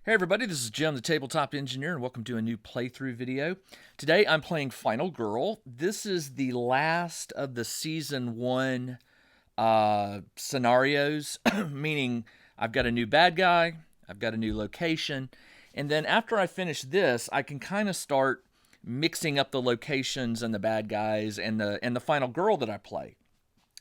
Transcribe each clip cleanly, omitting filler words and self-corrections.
Hey everybody, this is Jim, the Tabletop Engineer, and welcome to a new playthrough video. Today I'm playing Final Girl. This is the last of the Season 1 scenarios, meaning I've got a new bad guy, I've got a new location, and then after I finish this, I can kind of start mixing up the locations and the bad guys and the Final Girl that I play.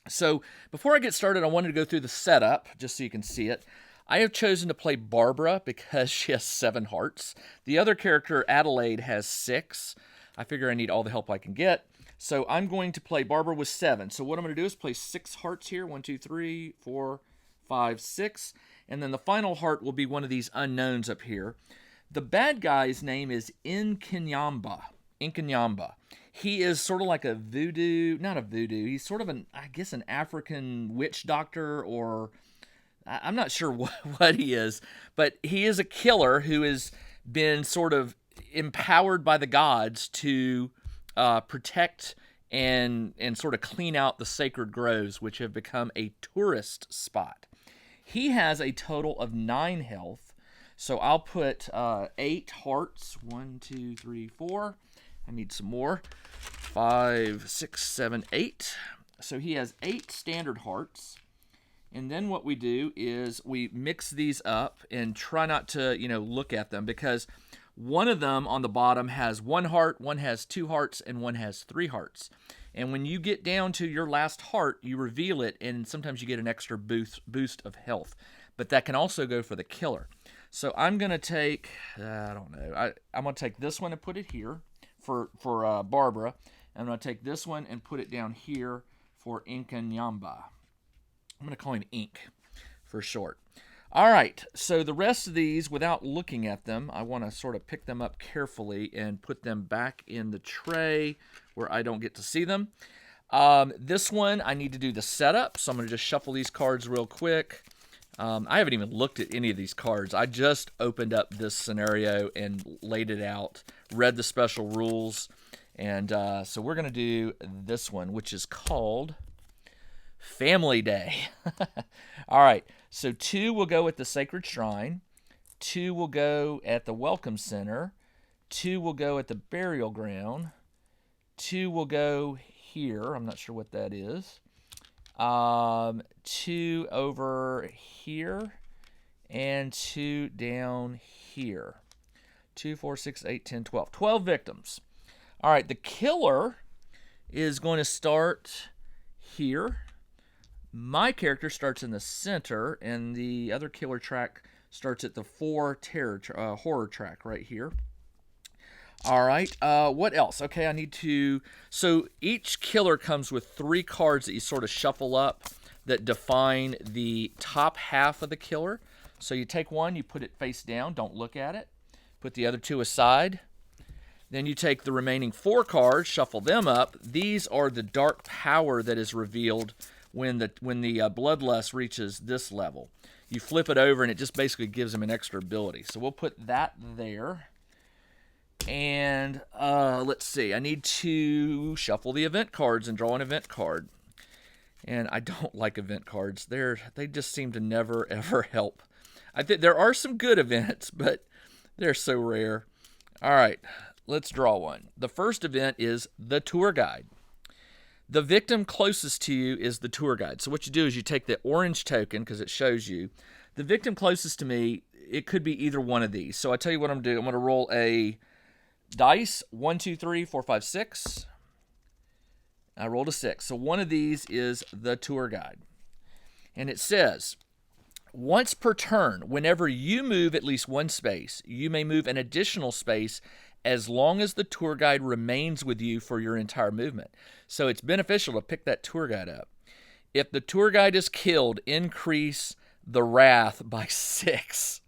So before I get started, I wanted to go through the setup, just so you can see it. I have chosen to play Barbara because she has 7 hearts. The other character, Adelaide, has 6. I figure I need all the help I can get. So I'm going to play Barbara with 7. So what I'm going to do is play 6 hearts here. 1, 2, 3, 4, 5, 6. And then the final heart will be one of these unknowns up here. The bad guy's name is Inkanyamba. He is sort of like a voodoo, not a voodoo. He's sort of I guess an African witch doctor, or I'm not sure what he is, but he is a killer who has been sort of empowered by the gods to protect and sort of clean out the sacred groves, which have become a tourist spot. He has a total of 9 health, so I'll put 8 hearts. 1, 2, 3, 4. I need some more. 5, 6, 7, 8. So he has 8 standard hearts. And then what we do is we mix these up and try not to, look at them, because one of them on the bottom has 1 heart, one has 2 hearts, and one has 3 hearts. And when you get down to your last heart, you reveal it, and sometimes you get an extra boost of health. But that can also go for the killer. So I'm going to take, I'm going to take this one and put it here for Barbara. I'm going to take this one and put it down here for Inkanyamba. I'm going to call him Ink for short. All right, so the rest of these, without looking at them, I want to sort of pick them up carefully and put them back in the tray where I don't get to see them. This one, I need to do the setup, so I'm going to just shuffle these cards real quick. I haven't even looked at any of these cards. I just opened up this scenario and laid it out, read the special rules, and so we're going to do this one, which is called Family Day. All right, so 2 will go at the Sacred Shrine, 2 will go at the Welcome Center, 2 will go at the Burial Ground, 2 will go here. I'm not sure what that is. 2 over here, and 2 down here. 2, 4, 6, 8, 10, 12. 12 victims. All right, the killer is going to start here. My character starts in the center, and the other killer track starts at the 4 horror track right here. All right, what else? Okay, I need to... So each killer comes with 3 cards that you sort of shuffle up that define the top half of the killer. So you take one, you put it face down, don't look at it. Put the other 2 aside. Then you take the remaining 4 cards, shuffle them up. These are the dark power that is revealed when the bloodlust reaches this level. You flip it over and it just basically gives him an extra ability. So we'll put that there. And let's see, I need to shuffle the event cards and draw an event card. And I don't like event cards. They just seem to never ever help. I think there are some good events, but they're so rare. All right, let's draw one. The first event is the tour guide. The victim closest to you is the tour guide. So what you do is you take the orange token, because it shows you. The victim closest to me, it could be either one of these. So I tell you what I'm going to do. I'm going to roll a dice. 1, 2, 3, 4, 5, 6. I rolled a 6. So one of these is the tour guide. And it says, once per turn, whenever you move at least 1 space, you may move an additional space as long as the tour guide remains with you for your entire movement. So it's beneficial to pick that tour guide up. If the tour guide is killed, increase the wrath by 6.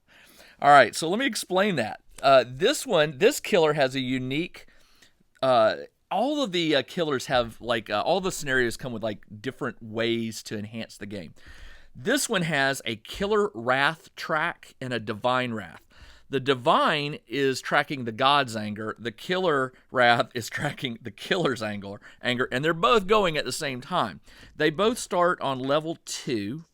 All right, so let me explain that. This killer has a unique... all of the killers have, all the scenarios come with, different ways to enhance the game. This one has a killer wrath track and a divine wrath. The divine is tracking the god's anger. The killer wrath is tracking the killer's anger, and they're both going at the same time. They both start on level 2,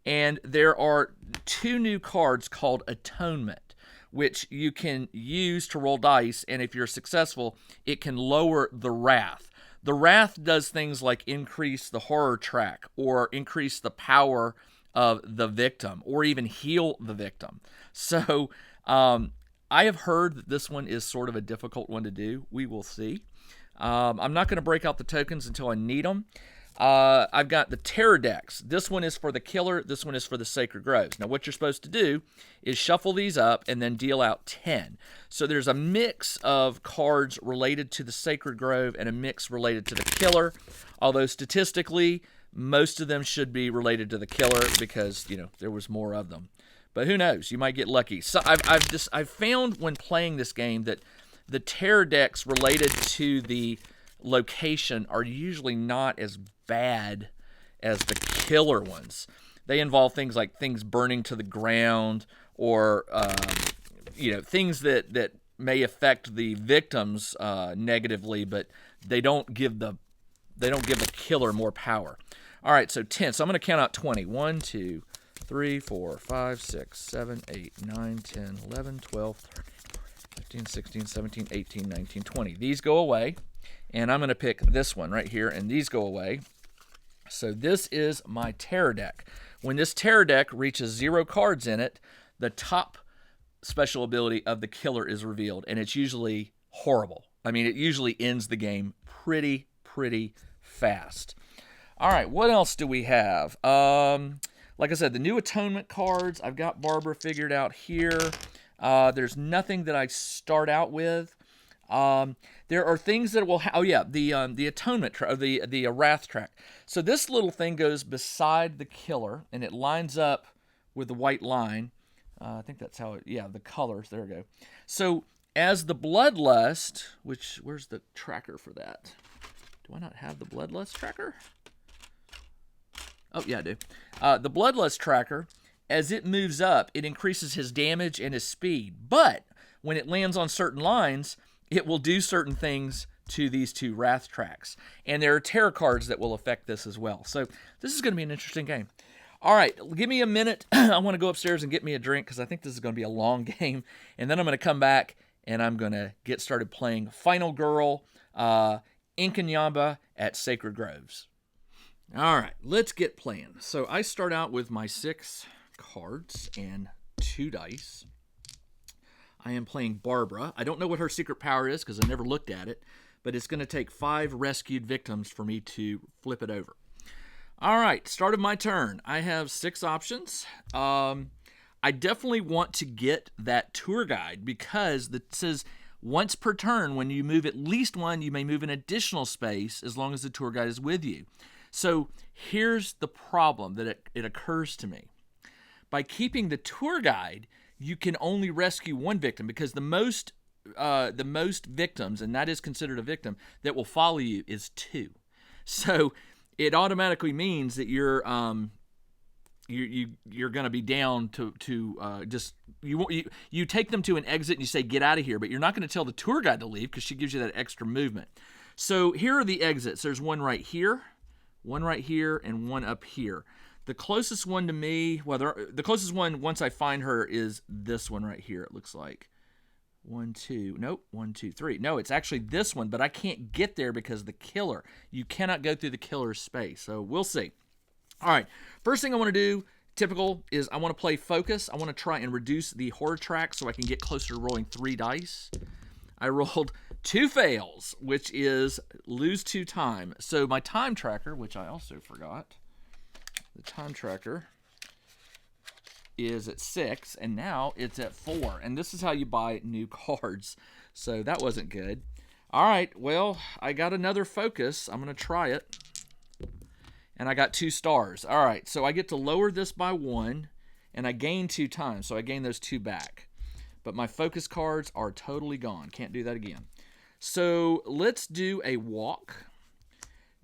and there are 2 new cards called Atonement. which you can use to roll dice, and if you're successful, it can lower the wrath. The wrath does things like increase the horror track or increase the power of the victim or even heal the victim. So I have heard that this one is sort of a difficult one to do. We will see. I'm not going to break out the tokens until I need them. I've got the Terror decks. This one is for the killer. This one is for the Sacred Groves. Now, what you're supposed to do is shuffle these up and then deal out 10. So there's a mix of cards related to the Sacred Grove and a mix related to the killer, although statistically, most of them should be related to the killer because, there was more of them. But who knows? You might get lucky. So I've found when playing this game that the Terror decks related to the location are usually not as bad as the killer ones. They involve things like things burning to the ground or things that may affect the victims negatively, but they don't give the killer more power. All right, so 10. So I'm going to count out 20. 1, 2, 3, 4, 5, 6, 7, 8, 9, 10, 11, 12, 13, 15, 16, 17, 18, 19, 20. These go away. And I'm going to pick this one right here, and these go away. So this is my Terror deck. When this Terror deck reaches 0 cards in it, the top special ability of the killer is revealed, and it's usually horrible. I mean, it usually ends the game pretty fast. All right, what else do we have? Like I said, the new Atonement cards. I've got Barbara figured out here. There's nothing that I start out with. There are things that will the Atonement the Wrath track. So this little thing goes beside the killer and it lines up with the white line. I think that's how the colors, there we go. So as the Bloodlust, where's the tracker for that? Do I not have the Bloodlust tracker? Oh yeah, I do. The Bloodlust tracker, as it moves up, it increases his damage and his speed, but when it lands on certain lines, it will do certain things to these 2 Wrath tracks. And there are Terror cards that will affect this as well. So this is going to be an interesting game. All right, give me a minute. I want to go upstairs and get me a drink because I think this is going to be a long game. And then I'm going to come back and I'm going to get started playing Final Girl, Inkanyamba at Sacred Groves. All right, let's get playing. So I start out with my 6 cards and 2 dice. I am playing Barbara. I don't know what her secret power is because I never looked at it, but it's going to take 5 rescued victims for me to flip it over. All right, start of my turn. I have 6 options. I definitely want to get that tour guide because it says once per turn, when you move at least one, you may move an additional space as long as the tour guide is with you. So here's the problem that it occurs to me. By keeping the tour guide, you can only rescue 1 victim because the most victims, and that is considered a victim, that will follow you is 2. So it automatically means that you're going to be down to just you take them to an exit and you say get out of here, but you're not going to tell the tour guide to leave because she gives you that extra movement. So here are the exits. There's one right here, and one up here. The closest one to me, the closest one once I find her is this one right here, it looks like. 1, 2, nope, 1, 2, 3. No, it's actually this one, but I can't get there because of the killer. You cannot go through the killer's space, so we'll see. All right, first thing I want to do, typical, is I want to play focus. I want to try and reduce the horror track so I can get closer to rolling 3 dice. I rolled 2 fails, which is lose 2 time. So my time tracker, which I also forgot, the time tracker is at 6, and now it's at 4. And this is how you buy new cards. So that wasn't good. All right, well, I got another focus. I'm going to try it. And I got 2 stars. All right, so I get to lower this by 1, and I gain 2 times. So I gain those 2 back. But my focus cards are totally gone. Can't do that again. So let's do a walk.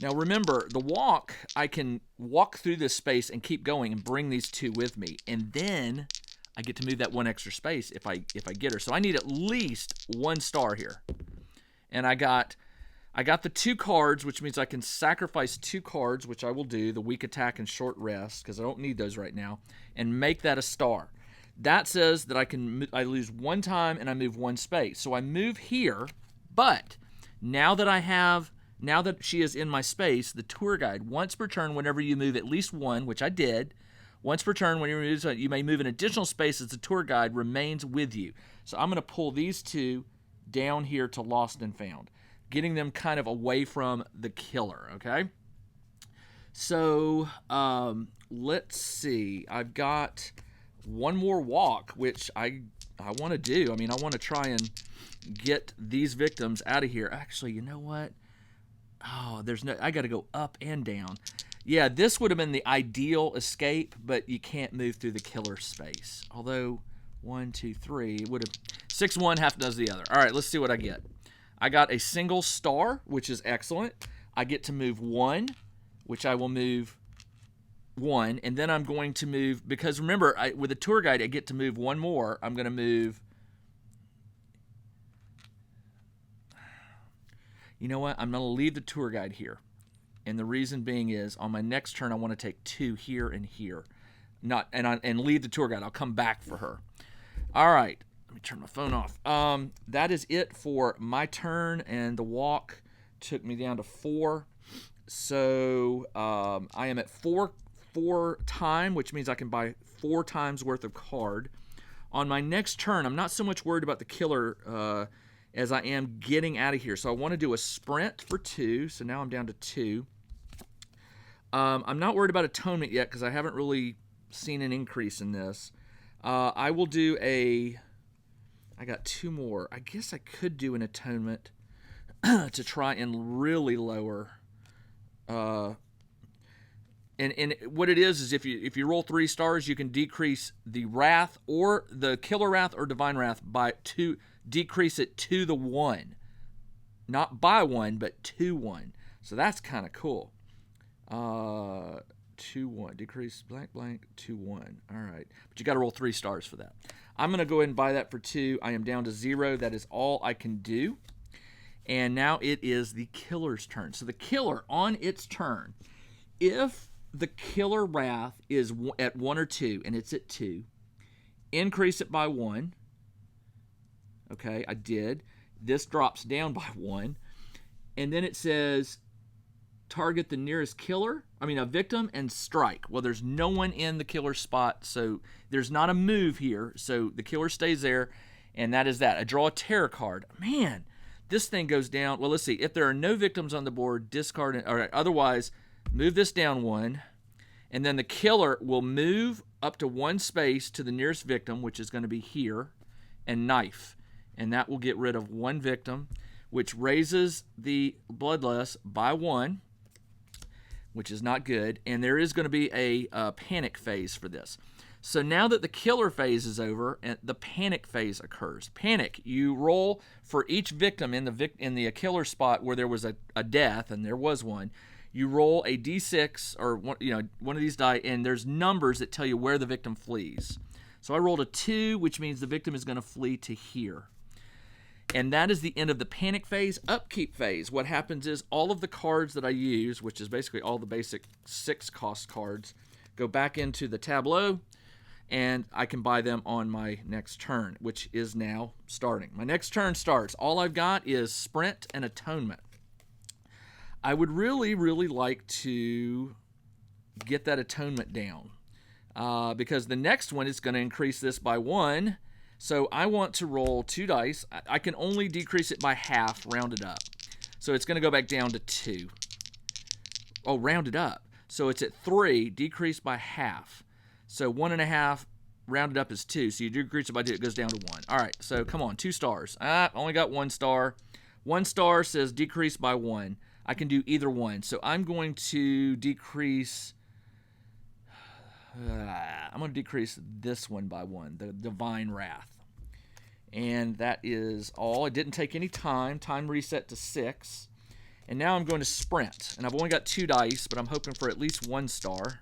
Now remember, the walk, I can walk through this space and keep going and bring these 2 with me. And then I get to move that 1 extra space if I get her. So I need at least 1 star here. And I got the 2 cards, which means I can sacrifice 2 cards, which I will do, the weak attack and short rest, because I don't need those right now, and make that a star. That says that I lose 1 time and I move 1 space. So I move here, but now that she is in my space, the tour guide, once per turn, whenever you move at least 1, which I did, once per turn, when you may move an additional space as the tour guide remains with you. So I'm going to pull these 2 down here to lost and found, getting them kind of away from the killer, okay? So let's see. I've got one more walk, which I want to do. I mean, I want to try and get these victims out of here. Actually, you know what? Oh, I got to go up and down. Yeah, this would have been the ideal escape, but you can't move through the killer space. Although 1, 2, 3, it would have 6 one, half does the other. All right, let's see what I get. I got a single star, which is excellent. I get to move 1, which I will move 1, and then I'm going to move, because remember, with a tour guide, I get to move 1 more. I'm going to move. You know what? I'm going to leave the tour guide here. And the reason being is, on my next turn, I want to take 2 here and here. And leave the tour guide. I'll come back for her. All right. Let me turn my phone off. That is it for my turn, and the walk took me down to 4. So I am at 4 time, which means I can buy 4 times worth of card. On my next turn, I'm not so much worried about the killer as I am getting out of here. So I want to do a sprint for 2. So now I'm down to 2. I'm not worried about atonement yet because I haven't really seen an increase in this. I will do I got 2 more. I guess I could do an atonement to try and really lower. And what it is if you roll 3 stars, you can decrease the wrath or the killer wrath or divine wrath by 2. Decrease it to the 1, not by 1, but to 1. So that's kind of cool. 2, 1, decrease blank blank to 1. All right, but you got to roll 3 stars for that. I'm gonna go ahead and buy that for 2. I am down to 0. That is all I can do. And now it is the killer's turn. So the killer on its turn, if the killer wrath is at 1 or 2 and it's at 2, increase it by 1. Okay, I did. This drops down by 1. And then it says target the nearest a victim, and strike. Well, there's no one in the killer spot, so there's not a move here. So the killer stays there, and that is that. I draw a terror card. Man, this thing goes down. Well, let's see. If there are no victims on the board, discard it. All right, otherwise, move this down 1. And then the killer will move up to 1 space to the nearest victim, which is going to be here, and knife. And that will get rid of 1 victim, which raises the bloodlust by 1, which is not good. And there is going to be a panic phase for this. So now that the killer phase is over, and the panic phase occurs. Panic, you roll for each victim in the killer spot where there was a death, and there was one. You roll a d6 or one of these die, and there's numbers that tell you where the victim flees. So I rolled a 2, which means the victim is going to flee to here. And that is the end of the panic phase. Upkeep phase, what happens is all of the cards that I use, which is basically all the basic 6-cost cards, go back into the tableau, and I can buy them on my next turn, which is now starting. My next turn starts. All I've got is sprint and atonement. I would really, really like to get that atonement down because the next one is going to increase this by 1. So I want to roll 2 dice. I can only decrease it by half, rounded up. So it's going to go back down to 2. Oh, rounded up. So it's at 3, decreased by half. So 1.5 rounded up is 2. So you decrease it by 2, it goes down to 1. All right, so come on, 2 stars. Only got 1 star. 1 star says decrease by 1. I can do either one. So I'm going to decrease... I'm going to decrease this one by 1, the Divine Wrath. And that is all. It didn't take any time. Time reset to 6. And now I'm going to sprint. And I've only got 2 dice, but I'm hoping for at least 1 star.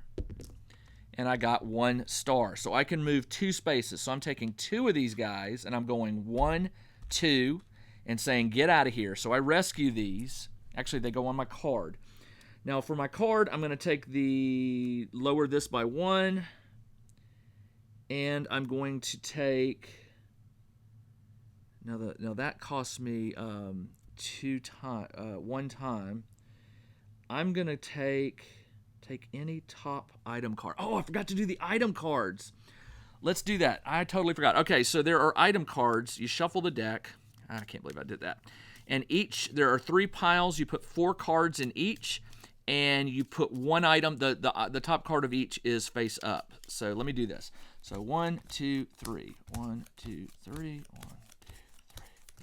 And I got 1 star. So I can move 2 spaces. So I'm taking 2 of these guys, and I'm going 1, 2, and saying, get out of here. So I rescue these. Actually, they go on my card. Now, for my card, I'm going to take lower this by 1, And I'm going to take, now that costs me one time. I'm going to take any top item card. Oh, I forgot to do the item cards. Let's do that. I totally forgot. Okay, so there are item cards. You shuffle the deck. I can't believe I did that. And there are 3 piles. You put 4 cards in each, and you put one item. The top card of each is face up. So let me do this. So 1, 2, 3. 1, 2, 3.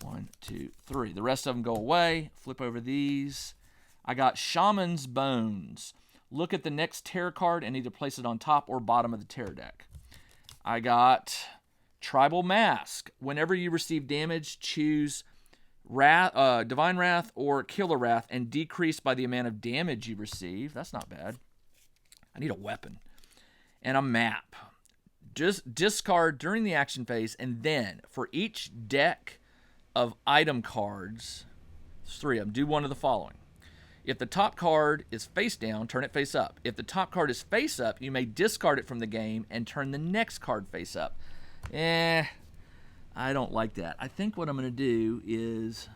1, 2, 3. The rest of them go away. Flip over these. I got Shaman's Bones. Look at the next tarot card and either place it on top or bottom of the tarot deck. I got Tribal Mask. Whenever you receive damage, choose Divine Wrath or Killer Wrath and decrease by the amount of damage you receive. That's not bad. I need a weapon. And a map. Just discard during the action phase, and then for each deck of item cards, there's 3 of them, do one of the following. If the top card is face down, turn it face up. If the top card is face up, you may discard it from the game and turn the next card face up. I don't like that. I think what I'm going to do is...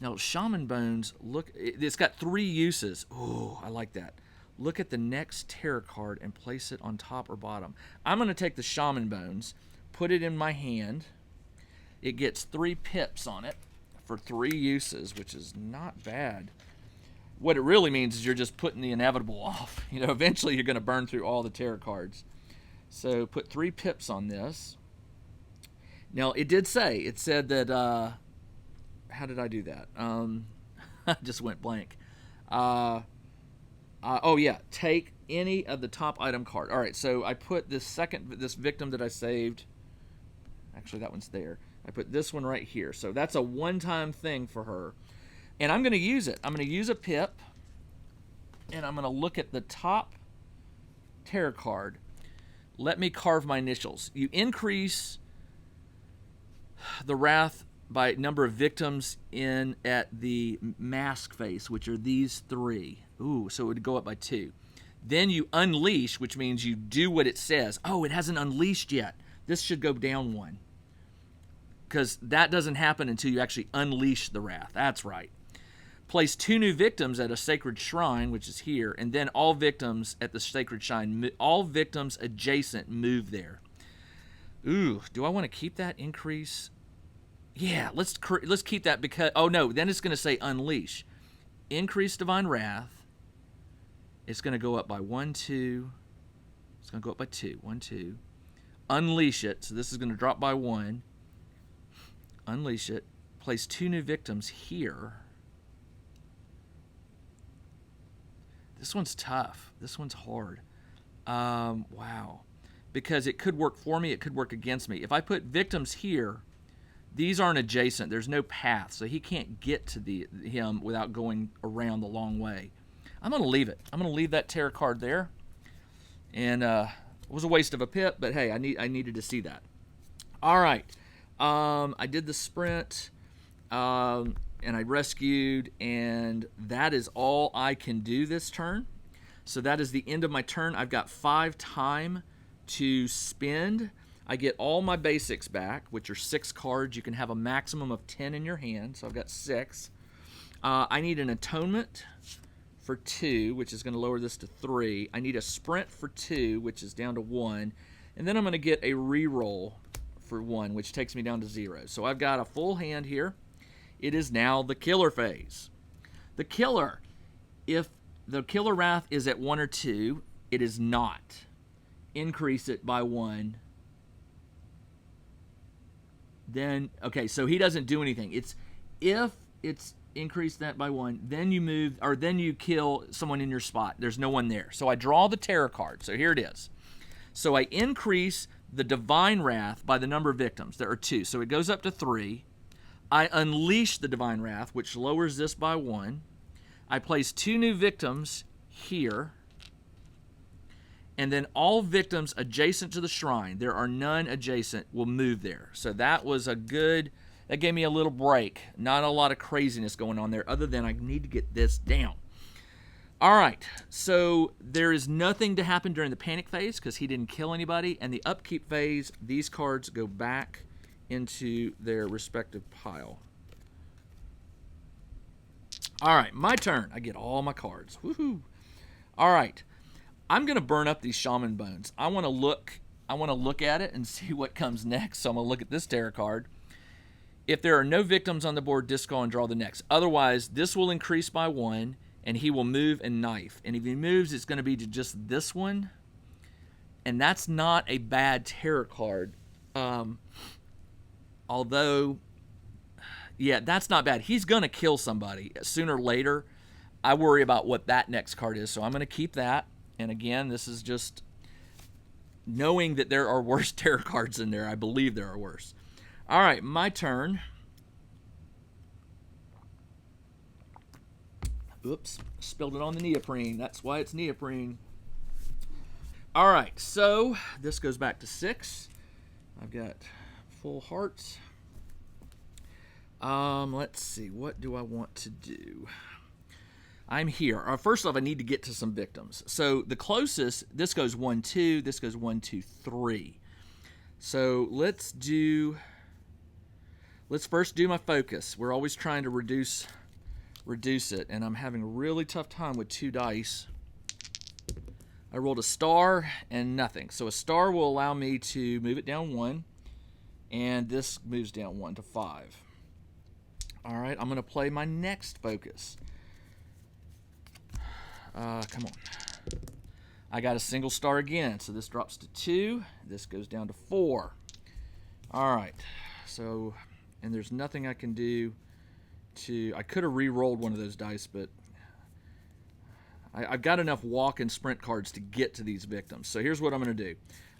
Now, Shaman Bones, look, it's got 3 uses. Oh, I like that. Look at the next tarot card and place it on top or bottom. I'm going to take the Shaman Bones, put it in my hand. It gets 3 pips on it for 3 uses, which is not bad. What it really means is you're just putting the inevitable off. You know, eventually you're going to burn through all the tarot cards. So put 3 pips on this. Now, it said that, how did I do that? I just went blank. Oh yeah, take any of the top item card. All right, so I put this victim that I saved. Actually, that one's there. I put this one right here. So that's a one-time thing for her. And I'm going to use it. I'm going to use a pip. And I'm going to look at the top tarot card. Let me carve my initials. You increase the wrath by number of victims in at the mask face, which are these 3. Ooh, so it would go up by 2. Then you unleash, which means you do what it says. Oh, it hasn't unleashed yet. This should go down 1. Because that doesn't happen until you actually unleash the wrath. That's right. Place 2 new victims at a sacred shrine, which is here, and then all victims at the sacred shrine, all victims adjacent move there. Ooh, do I want to keep that increase? Yeah, let's keep that because, oh no, then it's going to say unleash. Increase divine wrath. It's going to go up by 1, 2. It's going to go up by 2. 1, 2. Unleash it. So this is going to drop by 1. Unleash it. Place 2 new victims here. This one's tough. This one's hard. Wow. Because it could work for me. It could work against me. If I put victims here, these aren't adjacent. There's no path. So he can't get to him without going around the long way. I'm going to leave it. I'm going to leave that tarot card there. And it was a waste of a pip, but hey, I needed to see that. All right. I did the sprint, and I rescued, and that is all I can do this turn. So that is the end of my turn. I've got 5 time to spend. I get all my basics back, which are 6 cards. You can have a maximum of 10 in your hand, so I've got 6. I need an atonement for 2, which is going to lower this to 3. I need a sprint for 2, which is down to 1. And then I'm going to get a reroll for 1, which takes me down to 0. So I've got a full hand here. It is now the killer phase. The killer, if the killer wrath is at 1 or 2, it is not. Increase it by 1. Then, okay, so he doesn't do anything. If it's increased that by 1, then you move, or then you kill someone in your spot. There's no one there. So I draw the tarot card. So here it is. So I increase the divine wrath by the number of victims. There are 2. So it goes up to 3. I unleash the divine wrath, which lowers this by 1. I place 2 new victims here. And then all victims adjacent to the shrine, there are none adjacent, will move there. So that was that gave me a little break. Not a lot of craziness going on there other than I need to get this down. All right, so there is nothing to happen during the panic phase because he didn't kill anybody, and the upkeep phase, these cards go back into their respective pile. All right, my turn. I get all my cards. Woohoo! All right, I'm gonna burn up these shaman bones. I want to look at it and see what comes next. So I'm gonna look at this tarot card. If there are no victims on the board, discard and draw the next. Otherwise, this will increase by 1, and he will move and knife. And if he moves, it's going to be to just this one. And that's not a bad tarot card. Although, yeah, that's not bad. He's going to kill somebody sooner or later. I worry about what that next card is, so I'm going to keep that. And again, this is just knowing that there are worse tarot cards in there. I believe there are worse. All right, my turn. Oops, spilled it on the neoprene. That's why it's neoprene. All right, so this goes back to 6. I've got full hearts. Let's see. What do I want to do? I'm here. First off, I need to get to some victims. So the closest, this goes 1, 2. This goes 1, 2, 3. So let's first do my focus. We're always trying to reduce it, and I'm having a really tough time with 2 dice. I rolled a star and nothing. So a star will allow me to move it down 1, and this moves down 1 to 5. All right, I'm going to play my next focus. Come on. I got a single star again, so this drops to 2. This goes down to 4. All right, so, and there's nothing I can do to, I could have re-rolled one of those dice, but I've got enough walk and sprint cards to get to these victims. So here's what I'm going to do.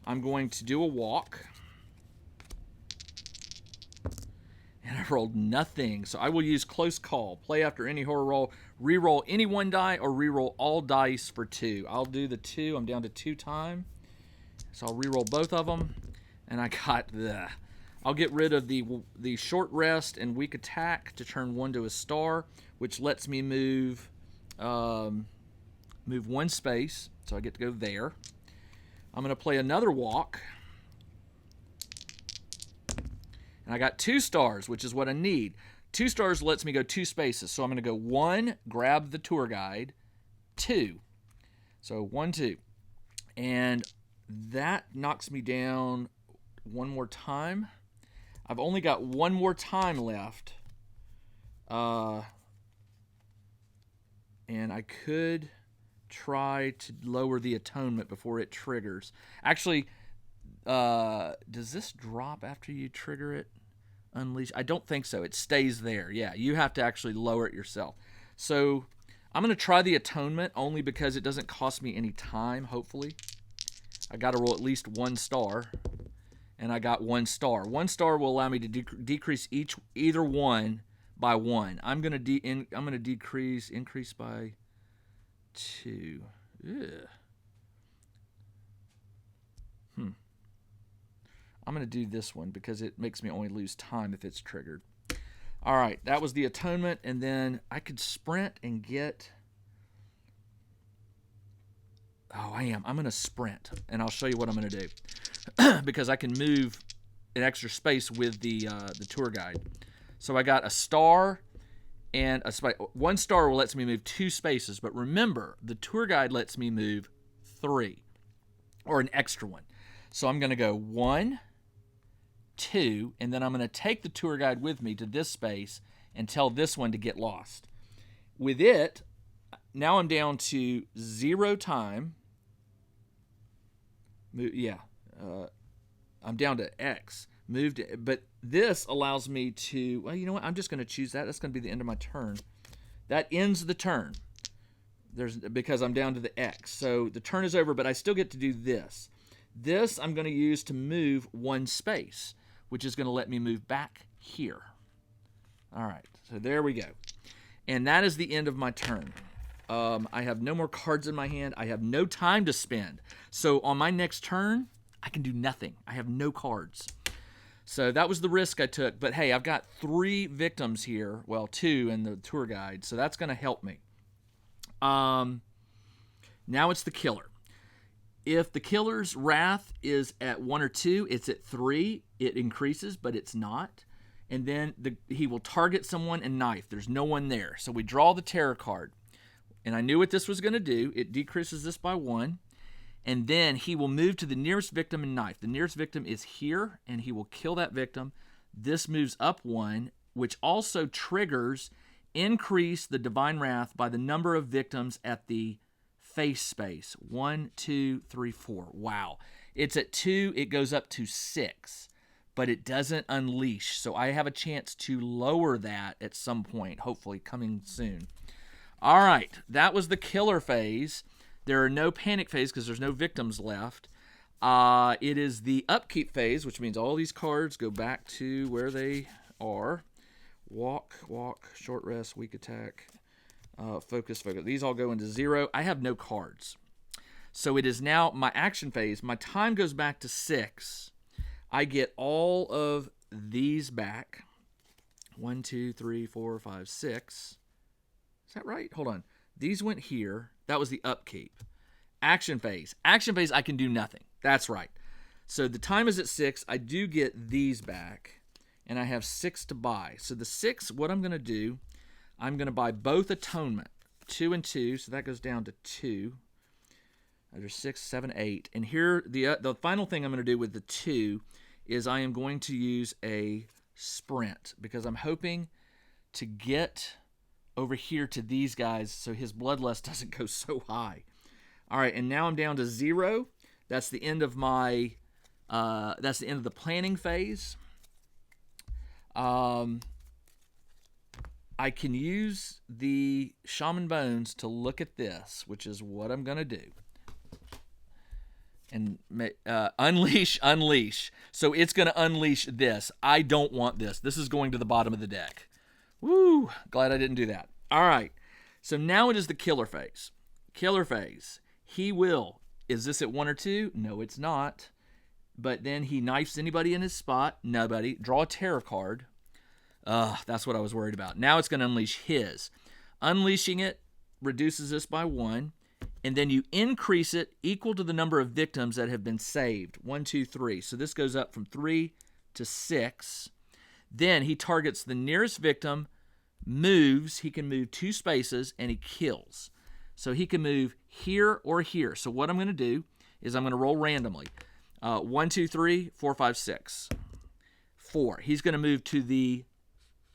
I'm going to do a walk. And I rolled nothing. So I will use close call. Play after any horror roll. Reroll any 1 die or reroll all dice for 2. I'll do the 2. I'm down to 2 time. So I'll reroll both of them. And I got the... I'll get rid of the short rest and weak attack to turn 1 to a star, which lets me move 1 space. So I get to go there. I'm going to play another walk. And I got 2 stars, which is what I need. 2 stars lets me go 2 spaces. So I'm going to go 1, grab the tour guide, 2. So 1, 2. And that knocks me down 1 more time. I've only got 1 more time left. And I could try to lower the atonement before it triggers. Actually, does this drop after you trigger it? Unleash? I don't think so. It stays there. Yeah, you have to actually lower it yourself. So I'm going to try the atonement only because it doesn't cost me any time, hopefully. I got to roll at least 1 star, and I got 1 star. 1 star will allow me to decrease either one by 1. I'm going to increase by 2. Ugh. I'm going to do this one because it makes me only lose time if it's triggered. All right, that was the atonement, and then I could sprint and get... Oh, I am. I'm going to sprint, and I'll show you what I'm going to do because I can move an extra space with the tour guide. So I got a star and a space. 1 star lets me move 2 spaces, but remember, the tour guide lets me move 3 or an extra one. So I'm going to go 1, 2, and then I'm going to take the tour guide with me to this space and tell this one to get lost. With it, now I'm down to 0 time. I'm down to X. But this allows me to, well, you know what? I'm just going to choose that. That's going to be the end of my turn. That ends the turn. Because I'm down to the X. So the turn is over, but I still get to do this. This I'm going to use to move 1 space, which is going to let me move back here. All right, so there we go. And that is the end of my turn. I have no more cards in my hand. I have no time to spend. So on my next turn, I can do nothing. I have no cards. So that was the risk I took. But hey, I've got 3 victims here. Well, 2 in the tour guide. So that's going to help me. Now it's the killer. If the killer's wrath is at 1 or 2, it's at 3. It increases, but it's not. And then he will target someone and knife. There's no one there. So we draw the terror card. And I knew what this was going to do. It decreases this by 1. And then he will move to the nearest victim and knife. The nearest victim is here, and he will kill that victim. This moves up 1, which also triggers increase the divine wrath by the number of victims at the face space. 1, 2, 3, 4. Wow. It's at 2. It goes up to 6. But it doesn't unleash. So I have a chance to lower that at some point, hopefully coming soon. All right. That was the killer phase. There are no panic phase because there's no victims left. It is the upkeep phase, which means all these cards go back to where they are. Walk, short rest, weak attack, focus. These all go into 0. I have no cards. So it is now my action phase. My time goes back to 6. I get all of these back. 1, 2, 3, 4, 5, 6. Is that right? Hold on. These went here. That was the upkeep. Action phase. Action phase, I can do nothing. That's right. So the time is at 6. I do get these back. And I have 6 to buy. So the 6, what I'm going to do, I'm going to buy both atonement. 2 and 2. So that goes down to 2. There's 6, 7, 8. And here, the final thing I'm going to do with the 2 is I am going to use a sprint. Because I'm hoping to get over here to these guys so his bloodlust doesn't go so high. All right, and now I'm down to 0. That's the end of my, that's the end of the planning phase. I can use the Shaman Bones to look at this, which is what I'm going to do. And unleash. So it's going to unleash this. I don't want this. This is going to the bottom of the deck. Woo! Glad I didn't do that. All right. So now it is the killer phase. Killer phase. He will. Is this at 1 or 2? No, it's not. But then he knifes anybody in his spot. Nobody. Draw a terror card. That's what I was worried about. Now it's going to unleash his. Unleashing it reduces this by 1. And then you increase it equal to the number of victims that have been saved. 1, 2, 3. So this goes up from 3 to 6. Then he targets the nearest victim, moves. He can move 2 spaces, and he kills. So he can move here or here. So what I'm going to do is I'm going to roll randomly. 1, 2, 3, 4, 5, 6. 4. He's going to move to the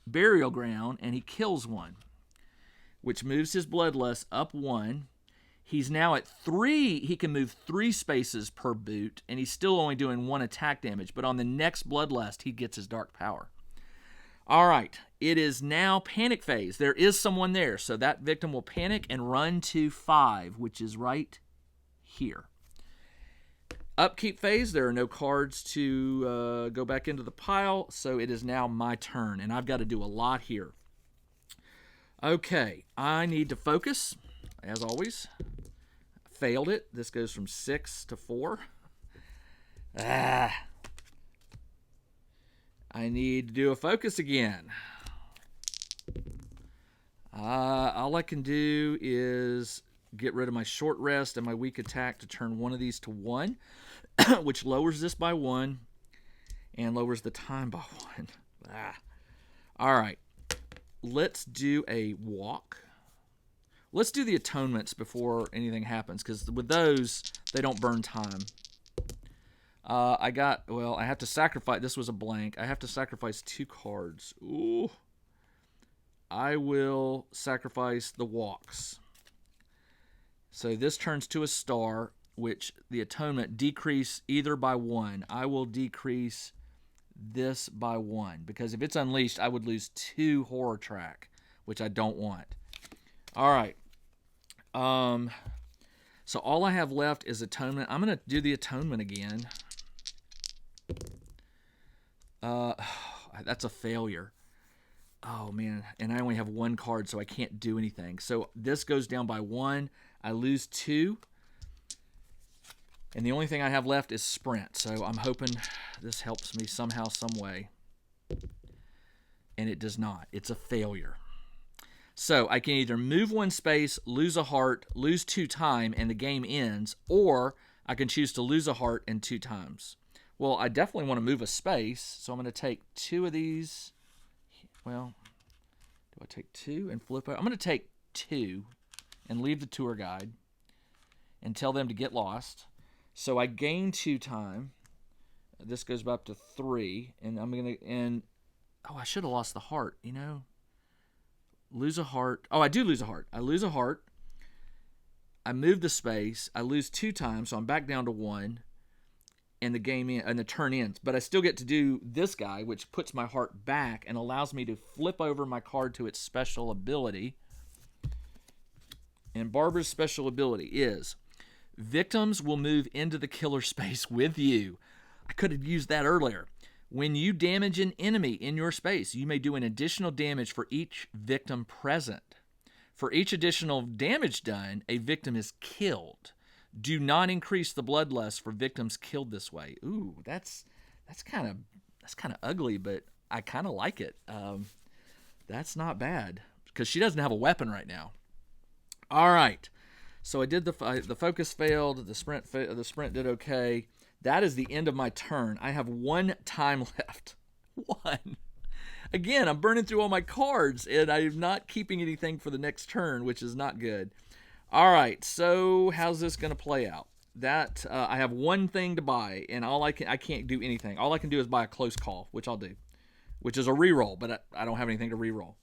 burial ground, and he kills 1, which moves his bloodlust up 1. He's now at 3. He can move 3 spaces per boot, and he's still only doing 1 attack damage. But on the next bloodlust, he gets his dark power. All right. It is now panic phase. There is someone there, so that victim will panic and run to 5, which is right here. Upkeep phase. There are no cards to go back into the pile, so it is now my turn, and I've got to do a lot here. Okay. I need to focus, as always. Failed it. This goes from 6 to 4. I need to do a focus again. All I can do is get rid of my short rest and my weak attack to turn one of these to 1, which lowers this by 1 and lowers the time by 1. All right. Let's do a walk. Let's do the atonements before anything happens, because with those, they don't burn time. I have to sacrifice. This was a blank. I have to sacrifice 2 cards. Ooh. I will sacrifice the walks. So this turns to a star, which the atonement decrease either by 1. I will decrease this by 1, because if it's unleashed, I would lose 2 horror track, which I don't want. All right. So all I have left is atonement. I'm going to do the atonement again. That's a failure. Oh, man. And I only have 1 card, so I can't do anything. So this goes down by 1. I lose 2. And the only thing I have left is sprint. So I'm hoping this helps me somehow, some way. And it does not. It's a failure. So I can either move 1 space, lose a heart, lose 2 time, and the game ends, or I can choose to lose a heart and 2 times. Well, I definitely want to move a space, so I'm going to take 2 of these. Well, do I take 2 and flip out? I'm going to take 2 and leave the tour guide and tell them to get lost. So I gain 2 time. This goes up to 3, and I'm going to, and oh, I should have lost the heart, you know. Lose a heart. Oh, I do lose a heart. I lose a heart. I move the space. I lose 2 times, so I'm back down to 1. And the game and the turn ends. But I still get to do this guy, which puts my heart back and allows me to flip over my card to its special ability. And Barbara's special ability is victims will move into the killer space with you. I could have used that earlier. When you damage an enemy in your space, you may do an additional damage for each victim present. For each additional damage done, a victim is killed. Do not increase the bloodlust for victims killed this way. Ooh, that's kind of ugly, but I kind of like it. That's not bad because she doesn't have a weapon right now. All right, so I did the focus failed. The sprint did okay. That is the end of my turn. I have 1 time left. 1. Again, I'm burning through all my cards, and I'm not keeping anything for the next turn, which is not good. All right, so how's this going to play out? That I have 1 thing to buy, and I can't do anything. All I can do is buy a close call, which I'll do, which is a reroll, but I don't have anything to reroll.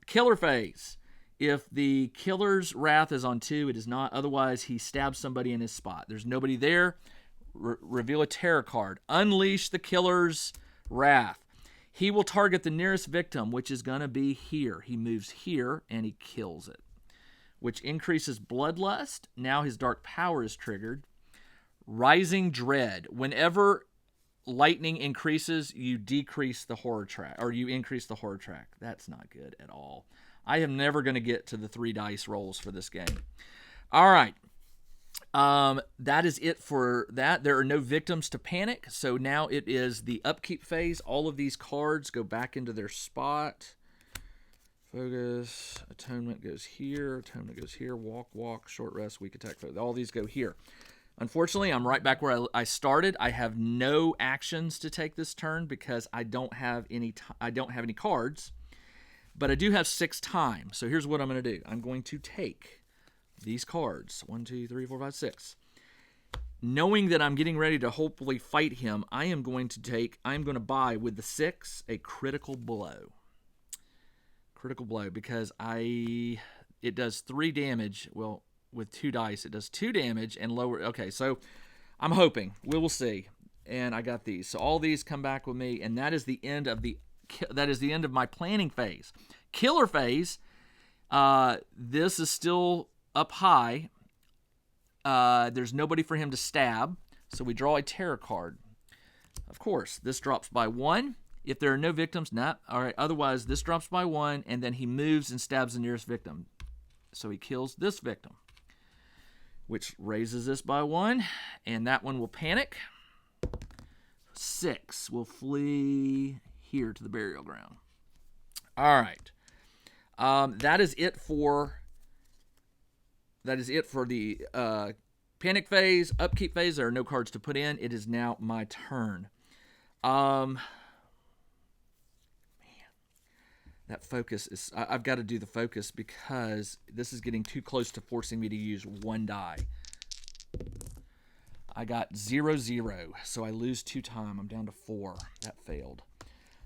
Killer phase. If the killer's wrath is on 2, it is not. Otherwise, he stabs somebody in his spot. There's nobody there. Reveal a terror card. Unleash the killer's wrath. He will target the nearest victim, which is going to be here. He moves here, and he kills it, which increases bloodlust. Now his dark power is triggered. Rising dread. Whenever lightning increases, you decrease the horror track, or you increase the horror track. That's not good at all. I am never going to get to the 3 dice rolls for this game. All right. That is it for that. There are no victims to panic. So now it is the upkeep phase. All of these cards go back into their spot. Focus, atonement goes here, walk, short rest, weak attack. All these go here. Unfortunately, I'm right back where I started. I have no actions to take this turn because I don't have any cards, but I do have 6 time. So here's what I'm going to do. I'm going to take these cards, 1, 2, 3, 4, 5, 6. Knowing that I'm getting ready to hopefully fight him, I'm going to buy with the 6 a critical blow. Critical blow because it does 3 damage. Well, with 2 dice, it does 2 damage and lower. Okay, so I'm hoping. We will see. And I got these. So all these come back with me, and that is the end of my planning phase. Killer phase. This is still up high. There's nobody for him to stab, so we draw a terror card. Of course, this drops by 1. If there are no victims, not. All right, otherwise, this drops by 1, and then he moves and stabs the nearest victim. So he kills this victim, which raises this by 1, and that one will panic. 6 will flee here to the burial ground. All right. That is it for the panic phase, upkeep phase. There are no cards to put in. It is now my turn. That focus is... I've got to do the focus because this is getting too close to forcing me to use 1 die. I got 0, 0, so I lose 2 time. I'm down to 4. That failed.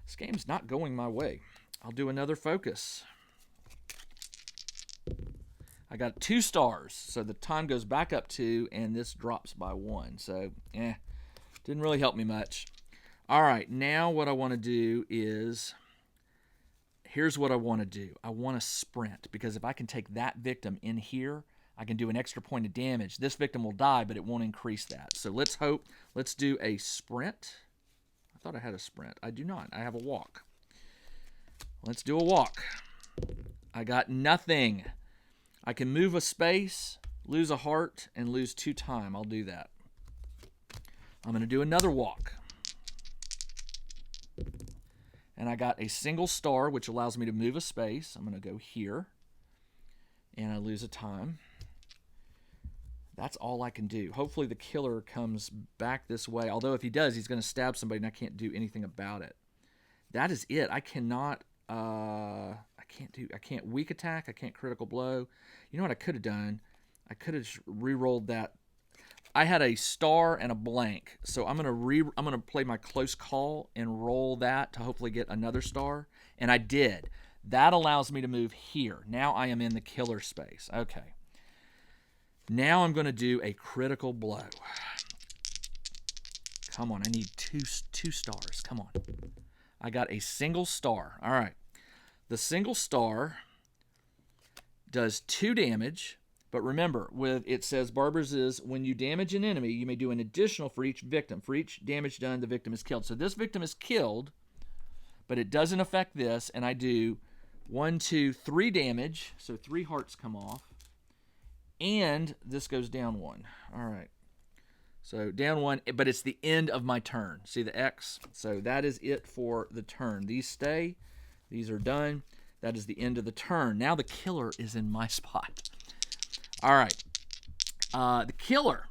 This game's not going my way. I'll do another focus. I got 2 stars, so the time goes back up 2, and this drops by 1. So, didn't really help me much. All right, now what I want to do is... Here's what I want to do. I want to sprint, because if I can take that victim in here, I can do an extra point of damage. This victim will die, but it won't increase that. So let's hope. Let's do a sprint. I thought I had a sprint. I do not. I have a walk. Let's do a walk. I got nothing. I can move a space, lose a heart, and lose 2 time. I'll do that. I'm going to do another walk. And I got a single star, which allows me to move a space. I'm going to go here, and I lose a time. That's all I can do. Hopefully the killer comes back this way. Although if he does, he's going to stab somebody, and I can't do anything about it. That is it. I cannot. I can't weak attack. I can't critical blow. You know what I could have done? I could have re-rolled that. I had a star and a blank, so I'm gonna play my close call and roll that to hopefully get another star, and I did. That allows me to move here. Now I am in the killer space. Okay. Now I'm going to do a critical blow. Come on, I need two stars. Come on. I got a single star. All right. The single star does 2 damage, but remember, it says Barber's is when you damage an enemy, you may do an additional for each victim. For each damage done, the victim is killed. So this victim is killed, but it doesn't affect this, and I do 1, 2, 3 damage, so 3 hearts come off. And this goes down 1. All right. So down 1, but it's the end of my turn. See the X? So that is it for the turn. These stay. These are done. That is the end of the turn. Now the killer is in my spot. All right. The killer,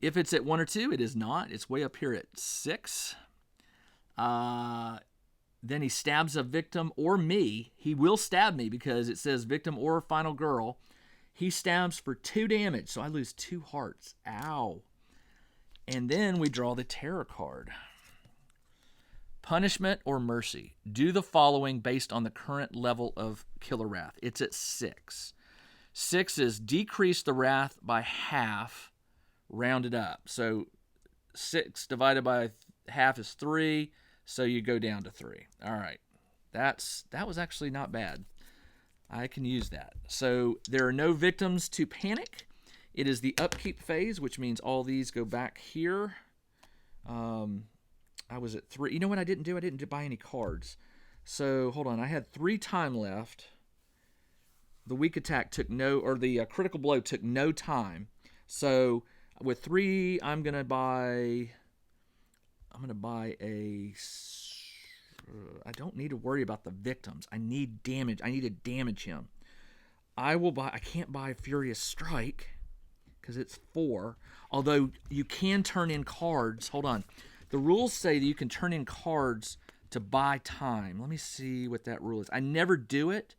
if it's at 1 or 2, it is not. It's way up here at 6. Then he stabs a victim or me. He will stab me because it says victim or final girl. He stabs for 2 damage, so I lose 2 hearts. Ow. And then we draw the terror card. Punishment or mercy. Do the following based on the current level of killer wrath. It's at 6. 6 is decrease the wrath by half, rounded up. So 6 divided by half is 3, so you go down to 3. All right. That was actually not bad. I can use that. So there are no victims to panic. It is the upkeep phase, which means all these go back here. I was at 3. You know what I didn't do? I didn't buy any cards. So hold on. I had 3 time left. The weak attack took the critical blow took no time. So with 3, I'm gonna buy a. I don't need to worry about the victims. I need damage. I need to damage him. I can't buy Furious Strike because it's 4. Although you can turn in cards. Hold on. The rules say that you can turn in cards to buy time. Let me see what that rule is. I never do it.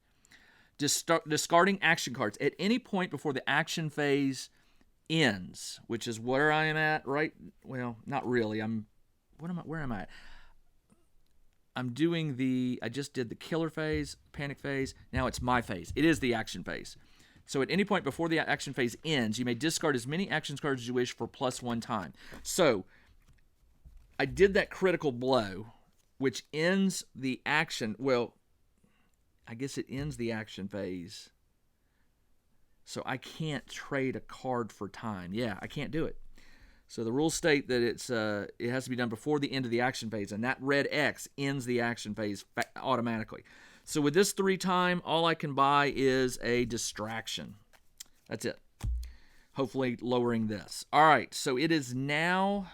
Discarding action cards at any point before the action phase ends, which is where I am at right. Well, not really. Where am I at? I just did the killer phase, panic phase. Now it's my phase. It is the action phase. So at any point before the action phase ends, you may discard as many action cards as you wish for +1 time. So I did that critical blow, which ends the action. Well, I guess it ends the action phase. So I can't trade a card for time. Yeah, I can't do it. So the rules state that it has to be done before the end of the action phase, and that red X ends the action phase automatically. So with this 3 time, all I can buy is a distraction. That's it. Hopefully lowering this. All right, so it is now.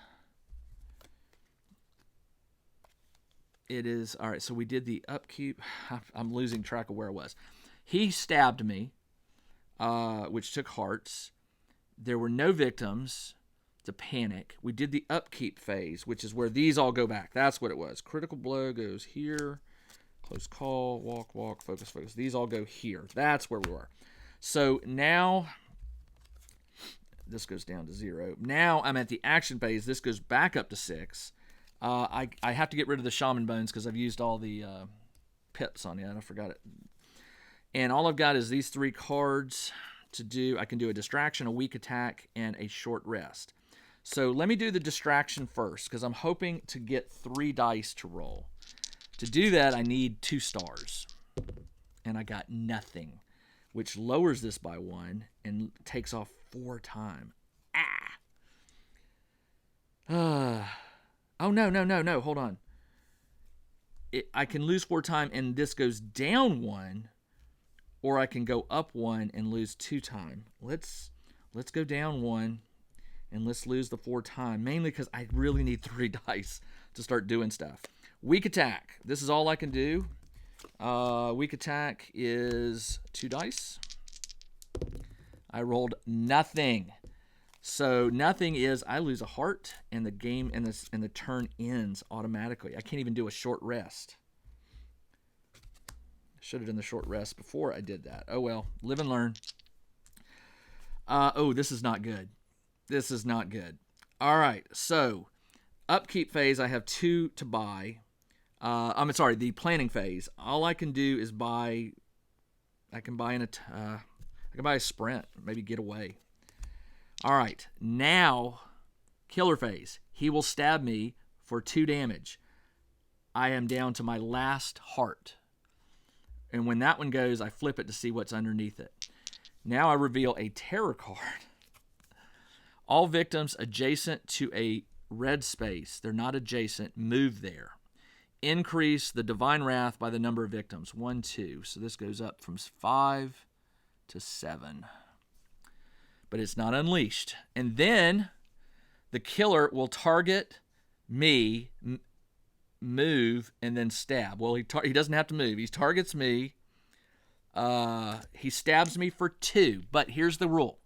It is, all right, so we did the upkeep. I'm losing track of where I was. He stabbed me, which took hearts. There were no victims to panic. We did the upkeep phase, which is where these all go back. That's what it was. Critical blow goes here. Close call, walk, focus. These all go here. That's where we were. So now, this goes down to 0. Now I'm at the action phase. This goes back up to 6. I have to get rid of the shaman bones because I've used all the pips on it. I forgot it. And all I've got is these 3 cards to do. I can do a distraction, a weak attack, and a short rest. So let me do the distraction first because I'm hoping to get 3 dice to roll. To do that, I need 2 stars. And I got nothing, which lowers this by 1 and takes off 4 time. Oh, no. Hold on. I can lose 4 time and this goes down 1, or I can go up 1 and lose 2 time. Let's go down 1 and let's lose the 4 time, mainly because I really need 3 dice to start doing stuff. Weak attack. This is all I can do. Weak attack is 2 dice. I rolled nothing. So nothing is I lose a heart, and the game and the turn ends automatically. I can't even do a short rest. Should have done the short rest before I did that. Oh well, live and learn. Oh, this is not good. This is not good. All right, so upkeep phase, I have 2 to buy. I'm sorry, the planning phase. All I can do is buy. I can buy a sprint, maybe get away. All right, now killer phase. He will stab me for 2 damage. I am down to my last heart. And when that one goes, I flip it to see what's underneath it. Now I reveal a terror card. All victims adjacent to a red space, they're not adjacent, move there. Increase the divine wrath by the number of victims. 1, 2. So this goes up from 5 to 7. But it's not unleashed. And then the killer will target me, move, and then stab. Well, he doesn't have to move. He targets me. He stabs me for 2. But here's the rule.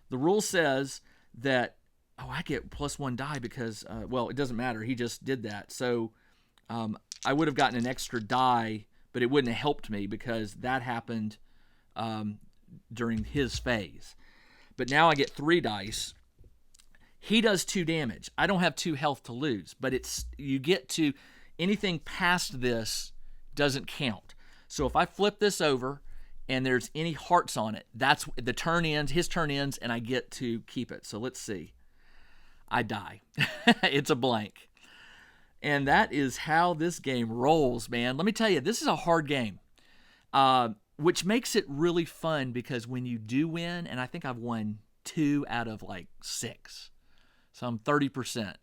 The rule says that, I get +1 die because, well, it doesn't matter. He just did that. So I would have gotten an extra die, but it wouldn't have helped me because that happened during his phase. But now I get 3 dice. He does 2 damage. I don't have 2 health to lose, but you get to anything past this doesn't count. So if I flip this over and there's any hearts on it, that's the turn ends, his turn ends, and I get to keep it. So let's see. I die. It's a blank. And that is how this game rolls, man. Let me tell you, this is a hard game, which makes it really fun because when you do win, and I think I've won 2 out of like 6, so I'm 30%.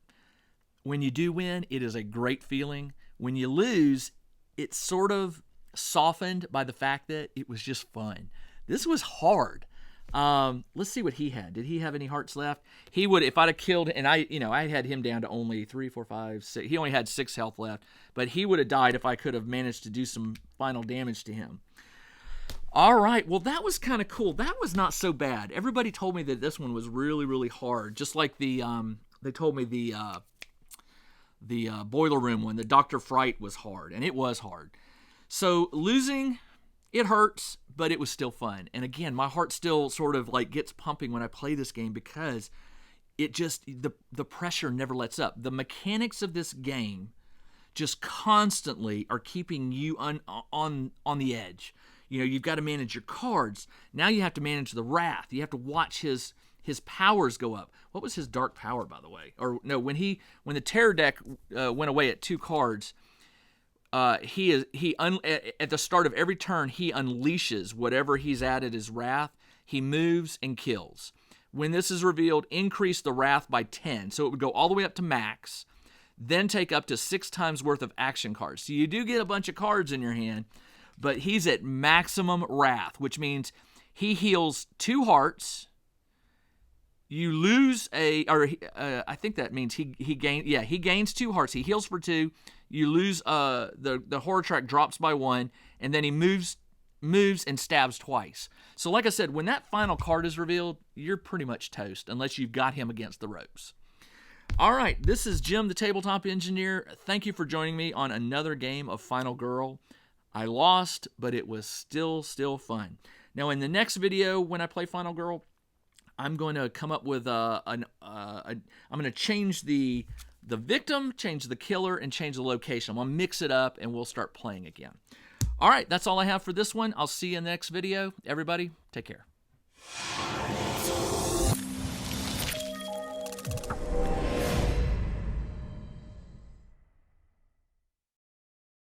When you do win, it is a great feeling. When you lose, it's sort of softened by the fact that it was just fun. This was hard. Let's see what he had. Did he have any hearts left? He would, if I'd have killed, and I had him down to only 3, 4, 5, 6. He only had 6 health left, but he would have died if I could have managed to do some final damage to him. All right, well, that was kind of cool. That was not so bad. Everybody told me that this one was really, really hard. Just like they told me the boiler room one, the Dr. Fright was hard, and it was hard. So losing, it hurts, but it was still fun. And again, my heart still sort of like gets pumping when I play this game because it just, the pressure never lets up. The mechanics of this game just constantly are keeping you on the edge. You know, you've got to manage your cards. Now you have to manage the wrath. You have to watch his powers go up. What was his dark power, by the way? Or no, when the terror deck went away at 2 cards, at the start of every turn he unleashes whatever he's added as wrath. He moves and kills. When this is revealed, increase the wrath by 10, so it would go all the way up to max. Then take up to 6 times worth of action cards. So you do get a bunch of cards in your hand, but he's at maximum wrath, which means he heals 2 hearts. You lose I think that means he gains 2 hearts. He heals for 2. You lose, the horror track drops by 1, and then he moves and stabs twice. So like I said, when that final card is revealed, you're pretty much toast unless you've got him against the ropes. All right, this is Jim, the Tabletop Engineer. Thank you for joining me on another game of Final Girl. I lost, but it was still fun. Now, in the next video, when I play Final Girl, I'm going to come up with I'm going to change the victim, change the killer, and change the location. I'm going to mix it up, and we'll start playing again. All right, that's all I have for this one. I'll see you in the next video. Everybody, take care.